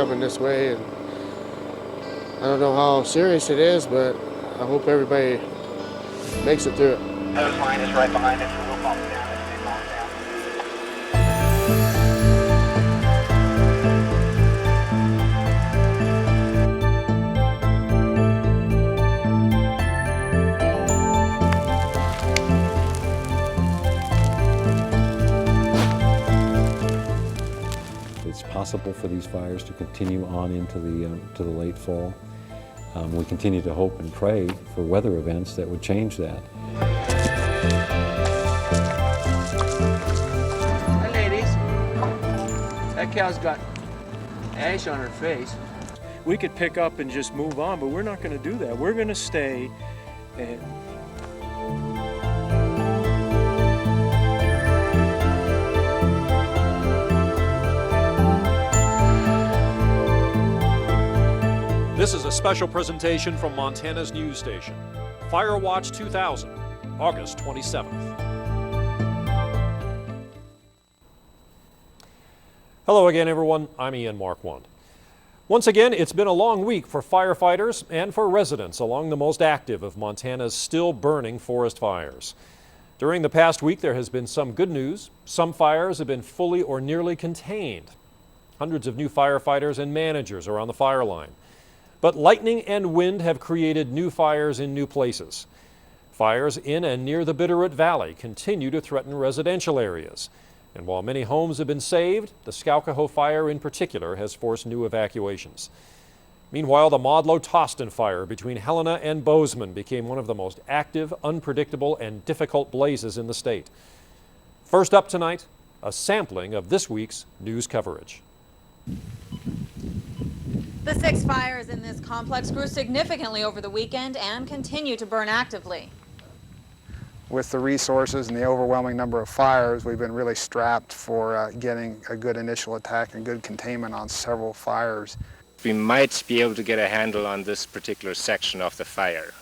coming this way, and I don't know how serious it is, but I hope everybody makes it through it. Hose line is right behind it, so we'll bump down as they bump down. It's possible for these fires to continue on into the late fall. We continue to hope and pray for weather events that would change that. Hi, ladies. That cow's got ash on her face. We could pick up and just move on, but we're not going to do that. We're going to stay and This is a special presentation from Montana's news station. Fire Watch 2000, August 27th. Hello again, everyone. I'm Ian Marquand. Once again, it's been a long week for firefighters and for residents along the most active of Montana's still burning forest fires. During the past week, there has been some good news. Some fires have been fully or nearly contained. Hundreds of new firefighters and managers are on the fire line. But lightning and wind have created new fires in new places. Fires in and near the Bitterroot Valley continue to threaten residential areas. And while many homes have been saved, the Skowkahoe fire in particular has forced new evacuations. Meanwhile, the Modlow-Toston fire between Helena and Bozeman became one of the most active, unpredictable, and difficult blazes in the state. First up tonight, a sampling of this week's news coverage. The 6 fires in this complex grew significantly over the weekend and continue to burn actively. With the resources and the overwhelming number of fires, we've been really strapped for getting a good initial attack and good containment on several fires. We might be able to get a handle on this particular section of the fire.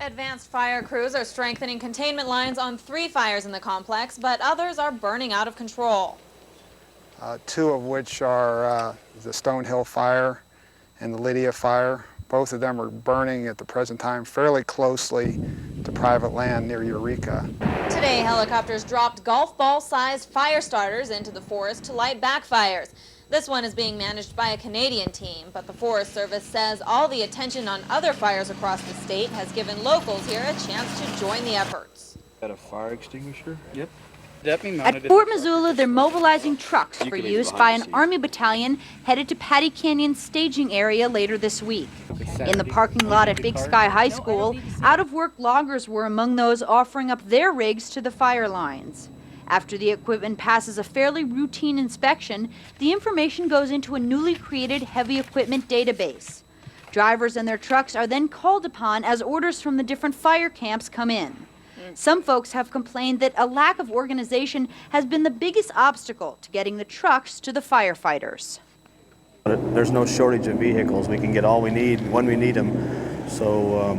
Advanced fire crews are strengthening containment lines on 3 fires in the complex, but others are burning out of control. 2 of which are the Stonehill fire and the Lydia fire. Both of them are burning at the present time fairly closely to private land near Eureka. Today, helicopters dropped golf ball-sized fire starters into the forest to light backfires. This one is being managed by a Canadian team, but the Forest Service says all the attention on other fires across the state has given locals here a chance to join the efforts. Got a fire extinguisher? Yep. At Fort Missoula, they're mobilizing trucks for use by an Army battalion headed to Patty Canyon's staging area later this week. In the parking lot at Big Sky High School, out-of-work loggers were among those offering up their rigs to the fire lines. After the equipment passes a fairly routine inspection, the information goes into a newly created heavy equipment database. Drivers and their trucks are then called upon as orders from the different fire camps come in. Some folks have complained that a lack of organization has been the biggest obstacle to getting the trucks to the firefighters. There's no shortage of vehicles. We can get all we need when we need them. So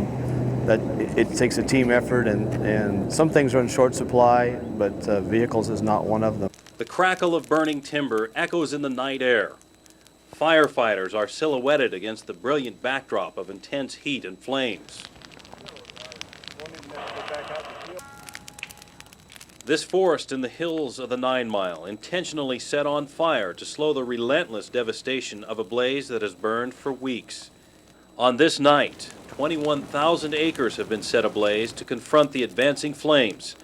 that it takes a team effort, and some things are in short supply, but vehicles is not one of them. The crackle of burning timber echoes in the night air. Firefighters are silhouetted against the brilliant backdrop of intense heat and flames. This forest in the hills of the 9 Mile intentionally set on fire to slow the relentless devastation of a blaze that has burned for weeks. On this night, 21,000 acres have been set ablaze to confront the advancing flames.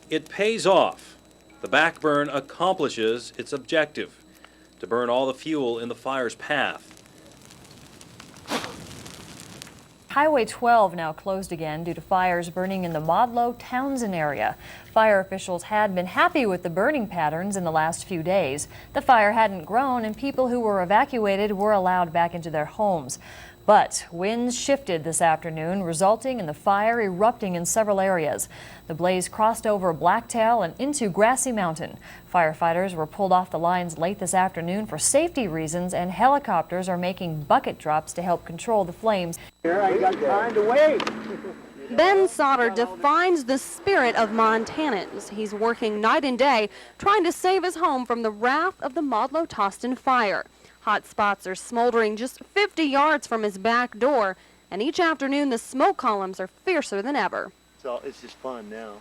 It pays off. The backburn accomplishes its objective, to burn all the fuel in the fire's path. Highway 12 now closed again due to fires burning in the Modlow-Townsend area. Fire officials had been happy with the burning patterns in the last few days. The fire hadn't grown and people who were evacuated were allowed back into their homes. But winds shifted this afternoon, resulting in the fire erupting in several areas. The blaze crossed over Blacktail and into Grassy Mountain. Firefighters were pulled off the lines late this afternoon for safety reasons, and helicopters are making bucket drops to help control the flames. Here, I got time to wait. Ben Sauter defines the spirit of Montanans. He's working night and day trying to save his home from the wrath of the Modlow-Toston fire. Hot spots are smoldering just 50 yards from his back door, and each afternoon the smoke columns are fiercer than ever. So it's just fun now.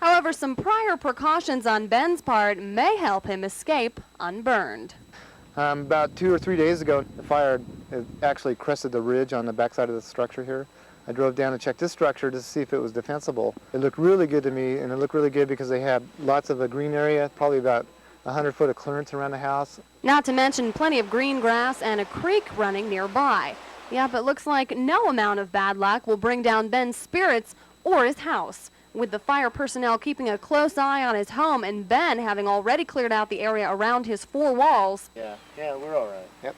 However, some prior precautions on Ben's part may help him escape unburned. About 2 or 3 days ago, the fire had actually crested the ridge on the backside of the structure here. I drove down and checked this structure to see if it was defensible. It looked really good to me, and it looked really good because they had lots of a green area, probably about 100 foot of clearance around the house. Not to mention plenty of green grass and a creek running nearby. Yep, it looks like no amount of bad luck will bring down Ben's spirits or his house. With the fire personnel keeping a close eye on his home and Ben having already cleared out the area around his 4 walls. Yeah, we're all right.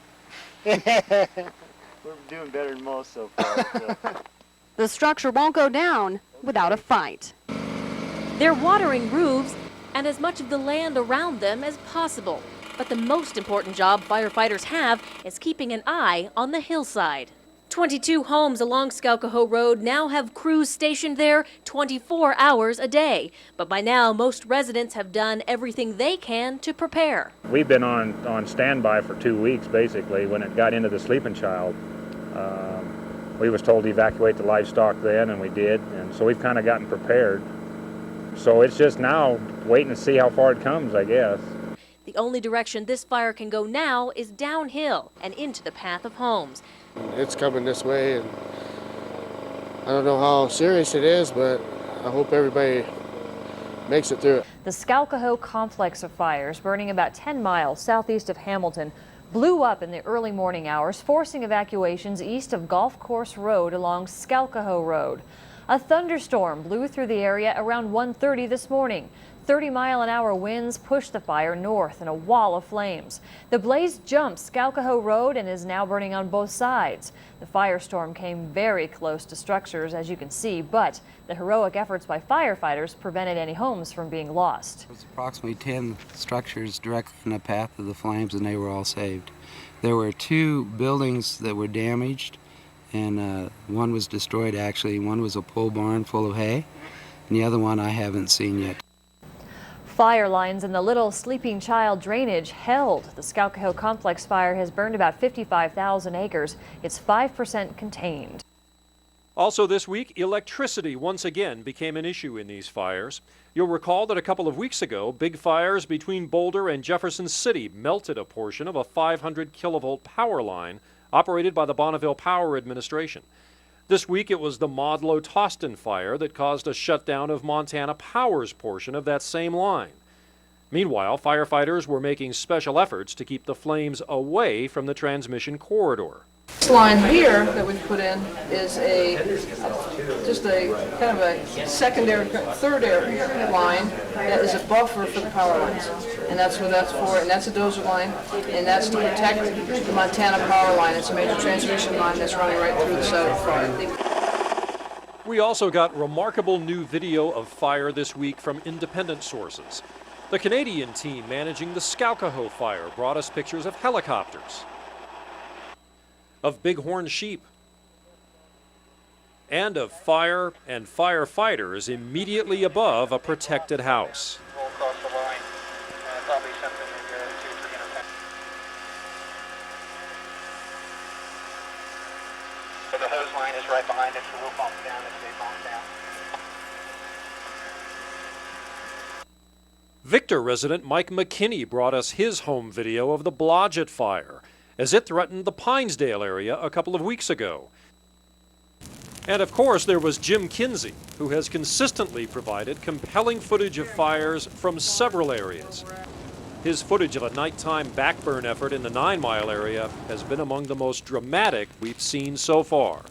Yep. We're doing better than most so far. So. The structure won't go down without a fight. They're watering roofs and as much of the land around them as possible. But the most important job firefighters have is keeping an eye on the hillside. 22 homes along Skalkaho Road now have crews stationed there 24 hours a day. But by now, most residents have done everything they can to prepare. We've been on standby for 2 weeks, basically. When it got into the sleeping child, we was told to evacuate the livestock then, and we did. And so we've kind of gotten prepared. So it's just now waiting to see how far it comes, I guess. The only direction this fire can go now is downhill and into the path of homes. It's coming this way, and I don't know how serious it is, but I hope everybody makes it through it. The Skalkaho complex of fires, burning about 10 miles southeast of Hamilton, blew up in the early morning hours, forcing evacuations east of Golf Course Road along Skalkaho Road. A thunderstorm blew through the area around 1:30 this morning. 30-mile-an-hour winds pushed the fire north in a wall of flames. The blaze jumped Skalkaho Road and is now burning on both sides. The firestorm came very close to structures, as you can see, but the heroic efforts by firefighters prevented any homes from being lost. There was approximately 10 structures directly in the path of the flames, and they were all saved. There were 2 buildings that were damaged, and one was destroyed actually. One was a pole barn full of hay, and the other one I haven't seen yet. Fire lines in the Little Sleeping Child drainage held. The Skalkaho complex fire has burned about 55,000 acres. It's 5% contained. Also this week, electricity once again became an issue in these fires. You'll recall that a couple of weeks ago, big fires between Boulder and Jefferson City melted a portion of a 500 kilovolt power line operated by the Bonneville Power Administration. This week, it was the Modlow-Toston fire that caused a shutdown of Montana Power's portion of that same line. Meanwhile, firefighters were making special efforts to keep the flames away from the transmission corridor. This line here that we've put in is just a kind of a secondary, third line that is a buffer for the power lines. And that's what that's for, and that's a dozer line, and that's to protect the Montana power line. It's a major transmission line that's running right through the side of the fire. We also got remarkable new video of fire this week from independent sources. The Canadian team managing the Skalkaho fire brought us pictures of helicopters, of bighorn sheep, and of fire and firefighters immediately above a protected house. So the hose line is right behind it, so we'll bump down as they bump down. Victor resident Mike McKinney brought us his home video of the Blodgett fire as it threatened the Pinesdale area a couple of weeks ago. And of course, there was Jim Kinsey, who has consistently provided compelling footage of fires from several areas. His footage of a nighttime backburn effort in the 9 Mile area has been among the most dramatic we've seen so far.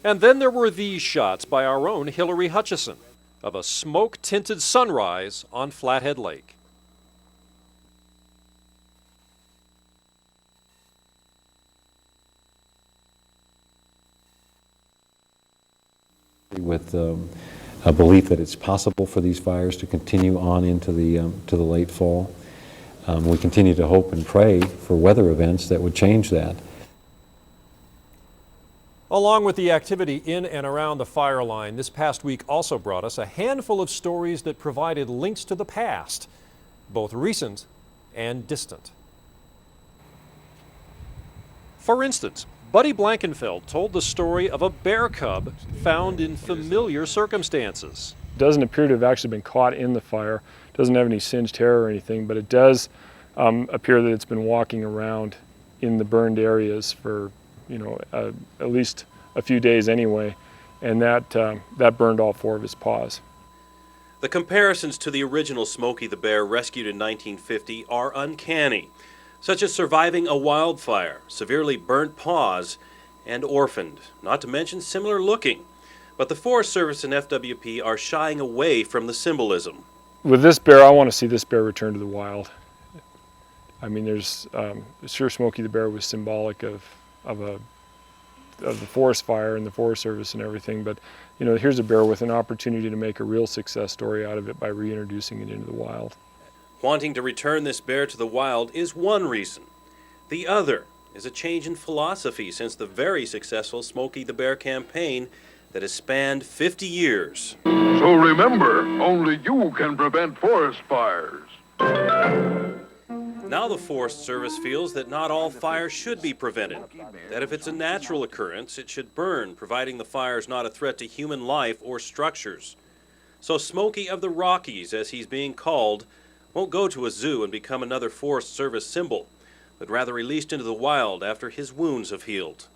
And then there were these shots by our own Hillary Hutchison of a smoke-tinted sunrise on Flathead Lake. With a belief that it's possible for these fires to continue on into the late fall. We continue to hope and pray for weather events that would change that. Along with the activity in and around the fire line, this past week also brought us a handful of stories that provided links to the past, both recent and distant. For instance, Buddy Blankenfeld told the story of a bear cub found in familiar circumstances. It doesn't appear to have actually been caught in the fire. It doesn't have any singed hair or anything, but it does appear that it's been walking around in the burned areas for, at least a few days anyway, and that burned all 4 of his paws. The comparisons to the original Smokey the Bear rescued in 1950 are uncanny, such as surviving a wildfire, severely burnt paws, and orphaned, not to mention similar looking. But the Forest Service and FWP are shying away from the symbolism. With this bear, I want to see this bear return to the wild. I mean, there's sure Smokey the Bear was symbolic of the forest fire and the Forest Service and everything, but here's a bear with an opportunity to make a real success story out of it by reintroducing it into the wild. Wanting to return this bear to the wild is one reason. The other is a change in philosophy since the very successful Smokey the Bear campaign that has spanned 50 years. So remember, only you can prevent forest fires. Now the Forest Service feels that not all fires should be prevented, that if it's a natural occurrence, it should burn, providing the fire is not a threat to human life or structures. So Smokey of the Rockies, as he's being called, won't go to a zoo and become another Forest Service symbol, but rather released into the wild after his wounds have healed.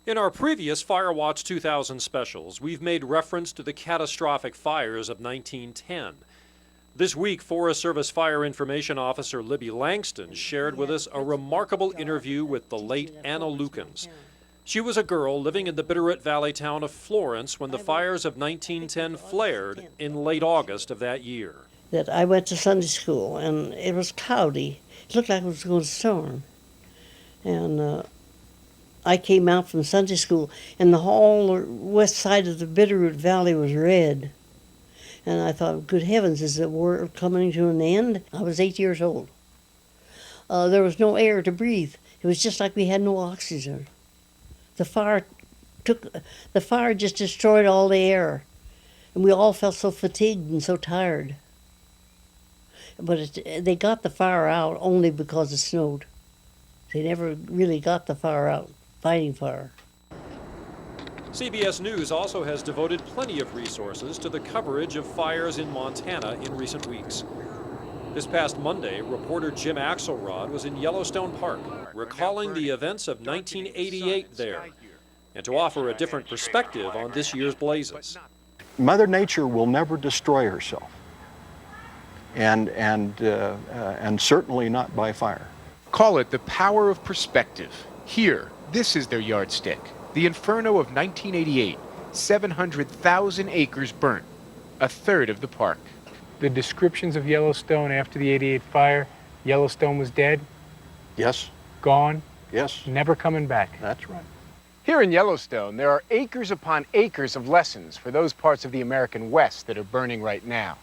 In our previous Fire Watch 2000 specials, we've made reference to the catastrophic fires of 1910. This week, Forest Service Fire Information Officer Libby Langston shared with us a remarkable interview with the late Anna Lukens. She was a girl living in the Bitterroot Valley town of Florence when the fires of 1910 flared in late August of that year. That I went to Sunday school, and it was cloudy. It looked like it was going to storm. And I came out from Sunday school, and the whole west side of the Bitterroot Valley was red. And I thought, good heavens, is the war coming to an end? I was 8 years old. There was no air to breathe. It was just like we had no oxygen. The fire just destroyed all the air. And we all felt so fatigued and so tired. But they got the fire out only because it snowed. They never really got the fire out, fighting fire. CBS News also has devoted plenty of resources to the coverage of fires in Montana in recent weeks. This past Monday, reporter Jim Axelrod was in Yellowstone Park, recalling the events of 1988 there, and to offer a different perspective on this year's blazes. Mother Nature will never destroy herself, and certainly not by fire. Call it the power of perspective. Here, this is their yardstick. The inferno of 1988, 700,000 acres burnt, a third of the park. The descriptions of Yellowstone after the 88 fire, Yellowstone was dead. Yes. Gone. Yes. Never coming back. That's right. Here in Yellowstone, there are acres upon acres of lessons for those parts of the American West that are burning right now.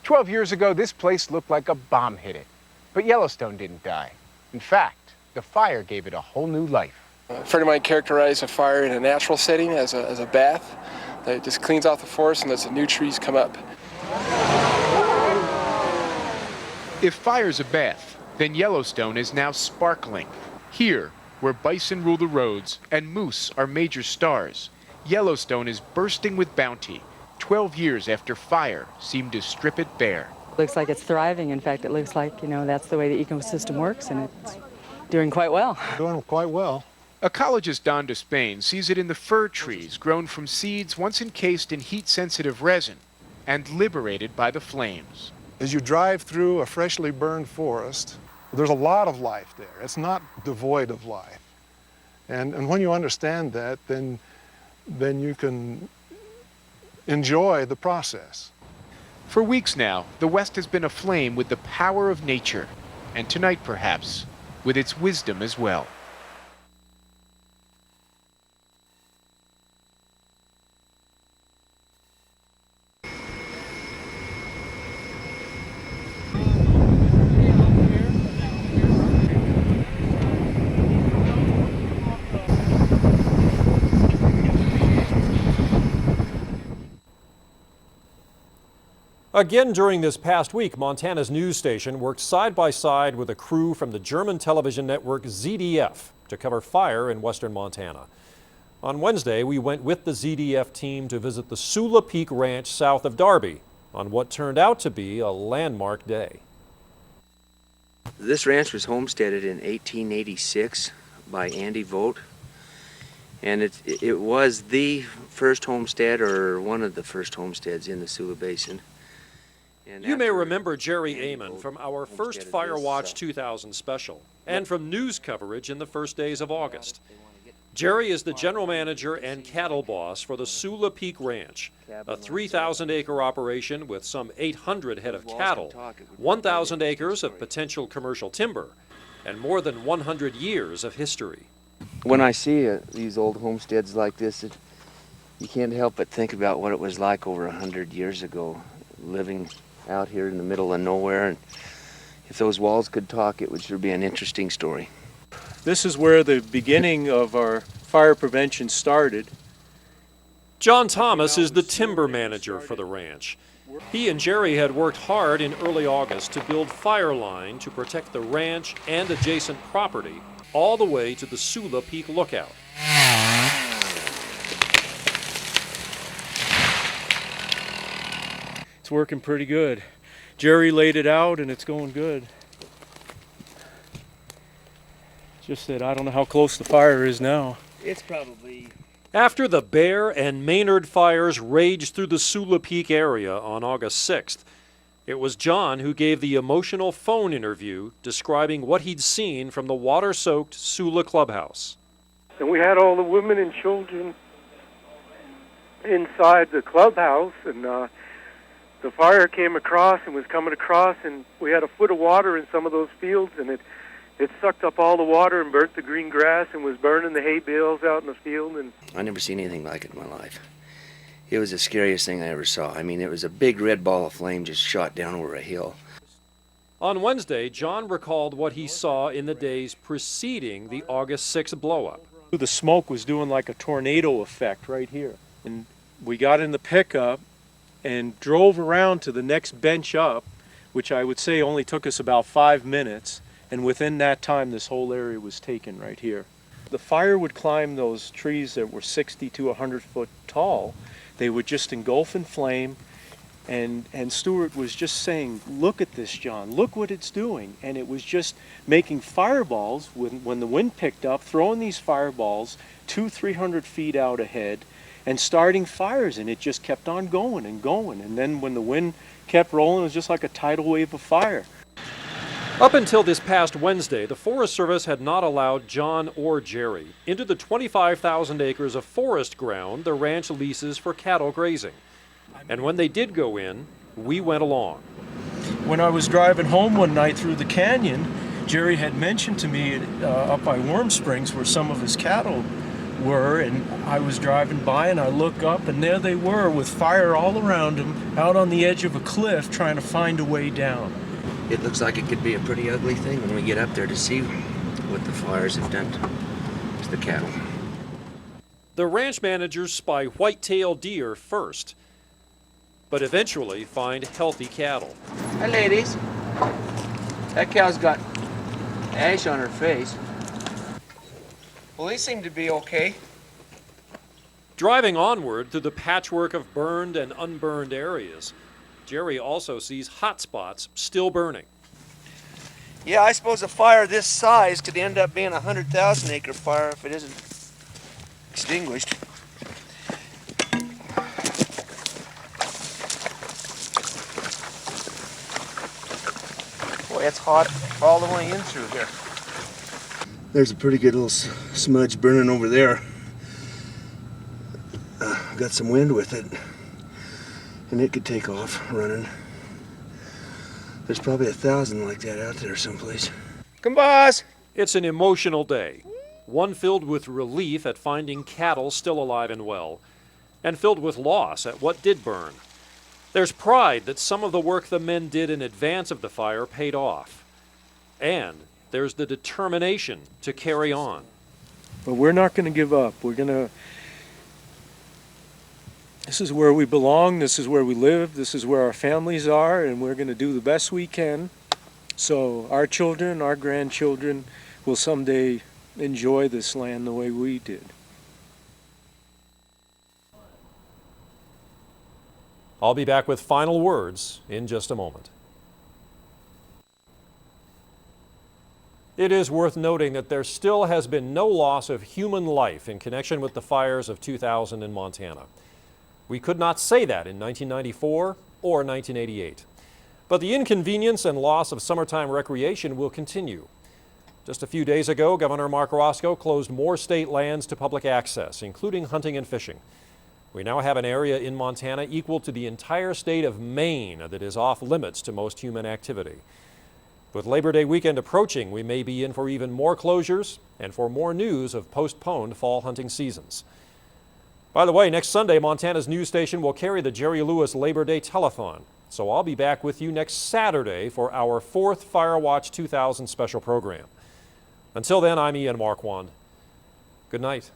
12 years ago, this place looked like a bomb hit it. But Yellowstone didn't die. In fact, the fire gave it a whole new life. A friend of mine characterized a fire in a natural setting as a bath that just cleans out the forest and lets the new trees come up. If fire's a bath, then Yellowstone is now sparkling. Here, where bison rule the roads and moose are major stars, Yellowstone is bursting with bounty, 12 years after fire seemed to strip it bare. Looks like it's thriving. In fact, it looks like, that's the way the ecosystem works, and it's doing quite well. Doing quite well. Ecologist Don Despain sees it in the fir trees grown from seeds once encased in heat-sensitive resin and liberated by the flames. As you drive through a freshly burned forest, there's a lot of life there. It's not devoid of life. And when you understand that, then you can enjoy the process. For weeks now, the West has been aflame with the power of nature, and tonight, perhaps, with its wisdom as well. Again during this past week, Montana's news station worked side by side with a crew from the German television network ZDF to cover fire in western Montana. On Wednesday, we went with the ZDF team to visit the Sula Peak Ranch south of Darby on what turned out to be a landmark day. This ranch was homesteaded in 1886 by Andy Vogt, and it was the first homestead, or one of the first homesteads, in the Sula Basin. You may remember Jerry Amon from our first Fire Watch 2000 special and from news coverage in the first days of August. Jerry is the general manager and cattle boss for the Sula Peak Ranch, a 3,000-acre operation with some 800 head of cattle, 1,000 acres of potential commercial timber, and more than 100 years of history. When I see these old homesteads like this, you can't help but think about what it was like over 100 years ago, living out here in the middle of nowhere. And if those walls could talk, it would sure be an interesting story. This is where the beginning of our fire prevention started. John Thomas is the timber manager for the ranch. He and Jerry had worked hard in early August to build fire line to protect the ranch and adjacent property all the way to the Sula Peak Lookout. It's working pretty good. Jerry laid it out and it's going good. Just that I don't know how close the fire is now. It's probably... After the Bear and Maynard fires raged through the Sula Peak area on August 6th, it was John who gave the emotional phone interview describing what he'd seen from the water-soaked Sula clubhouse. And we had all the women and children inside the clubhouse, and the fire came across and was coming across, and we had a foot of water in some of those fields, and it sucked up all the water and burnt the green grass and was burning the hay bales out in the field. And I never seen anything like it in my life. It was the scariest thing I ever saw. I mean, it was a big red ball of flame just shot down over a hill. On Wednesday, John recalled what he saw in the days preceding the August 6th blowup. The smoke was doing like a tornado effect right here. And we got in the pickup and drove around to the next bench up, which I would say only took us about 5 minutes. And within that time, this whole area was taken right here. The fire would climb those trees that were 60 to 100 foot tall. They would just engulf in flame. And Stuart was just saying, look at this, John, look what it's doing. And it was just making fireballs when the wind picked up, throwing these fireballs 200-300 feet out ahead and starting fires. And it just kept on going and going. And then when the wind kept rolling, it was just like a tidal wave of fire. Up until this past Wednesday, the Forest Service had not allowed John or Jerry into the 25,000 acres of forest ground the ranch leases for cattle grazing. And when they did go in, we went along. When I was driving home one night through the canyon, Jerry had mentioned to me up by Warm Springs where some of his cattle were, and I was driving by and I look up and there they were with fire all around them out on the edge of a cliff trying to find a way down. It looks like it could be a pretty ugly thing when we get up there to see what the fires have done to the cattle. The ranch managers spy white-tailed deer first, but eventually find healthy cattle. Hi, ladies. That cow's got ash on her face. Well, they seem to be okay. Driving onward through the patchwork of burned and unburned areas, Jerry also sees hot spots still burning. Yeah, I suppose a fire this size could end up being a 100,000 acre fire if it isn't extinguished. Boy, it's hot all the way in through here. There's a pretty good little smudge burning over there. Got some wind with it, and it could take off running. There's probably 1,000 like that out there someplace. Come, boss! It's an emotional day, one filled with relief at finding cattle still alive and well, and filled with loss at what did burn. There's pride that some of the work the men did in advance of the fire paid off. And there's the determination to carry on. But we're not going to give up. We're going to This is where we belong, this is where we live, this is where our families are, and we're going to do the best we can so our children, our grandchildren will someday enjoy this land the way we did. I'll be back with final words in just a moment. It is worth noting that there still has been no loss of human life in connection with the fires of 2000 in Montana. We could not say that in 1994 or 1988. But the inconvenience and loss of summertime recreation will continue. Just a few days ago, Governor Mark Roscoe closed more state lands to public access, including hunting and fishing. We now have an area in Montana equal to the entire state of Maine that is off limits to most human activity. With Labor Day weekend approaching, we may be in for even more closures and for more news of postponed fall hunting seasons. By the way, next Sunday, Montana's news station will carry the Jerry Lewis Labor Day Telethon. So I'll be back with you next Saturday for our 4th Fire Watch 2000 special program. Until then, I'm Ian Marquand. Good night.